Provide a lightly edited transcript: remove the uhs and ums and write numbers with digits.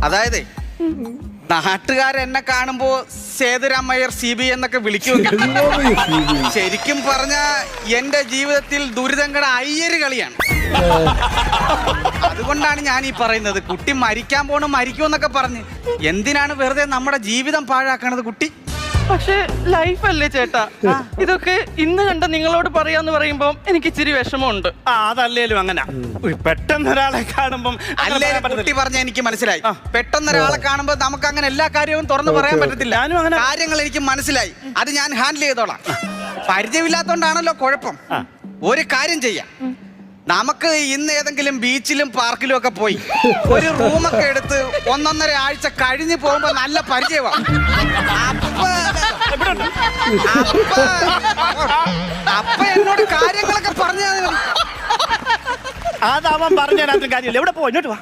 അതായത് നാട്ടുകാരെന്നെ കാണുമ്പോ സേതുരാമയ്യർ CB എന്നൊക്കെ വിളിക്കുമെങ്കിൽ ശരിക്കും പറഞ്ഞ എന്റെ ജീവിതത്തിൽ ദുരിതങ്കട അയ്യര് കളിയാണ്. അതുകൊണ്ടാണ് ഞാൻ ഈ പറയുന്നത്, കുട്ടി മരിക്കാൻ പോണു മരിക്കുമെന്നൊക്കെ പറഞ്ഞ് എന്തിനാണ് വെറുതെ നമ്മുടെ ജീവിതം പാഴാക്കണത് കുട്ടി? പക്ഷെ ലൈഫല്ലേ ചേട്ടാ, ഇതൊക്കെ ഇന്ന് കണ്ട നിങ്ങളോട് പറയാന്ന് പറയുമ്പോ എനിക്ക് ഇച്ചിരി വിഷമമുണ്ട്. അതല്ലേലും അങ്ങനെ പെട്ടെന്ന് ഒരാളെ കാണുമ്പം അല്ലേ കുട്ടി പറഞ്ഞ എനിക്ക് മനസ്സിലായി. പെട്ടെന്ന് ഒരാളെ കാണുമ്പോ നമുക്ക് അങ്ങനെ എല്ലാ കാര്യവും തുറന്നു പറയാൻ പറ്റത്തില്ല. കാര്യങ്ങൾ എനിക്ക് മനസ്സിലായി, അത് ഞാൻ ഹാൻഡിൽ ചെയ്തോളാം. പരിചയമില്ലാത്തോണ്ടാണല്ലോ കുഴപ്പം. ഒരു കാര്യം ചെയ്യാം, നമുക്ക് ഇന്ന് ഏതെങ്കിലും ബീച്ചിലും പാർക്കിലും ഒക്കെ പോയി ഒരു റൂമൊക്കെ എടുത്ത് 1.5 ആഴ്ച കഴിഞ്ഞ് പോകുമ്പോ നല്ല പരിചയമാണ്. അപ്പൊ എന്നോട് കാര്യങ്ങളൊക്കെ പറഞ്ഞു. അതവൻ പറഞ്ഞതിനകത്തും കാര്യമില്ല. എവിടെ പോ, ഇങ്ങോട്ട് വാ.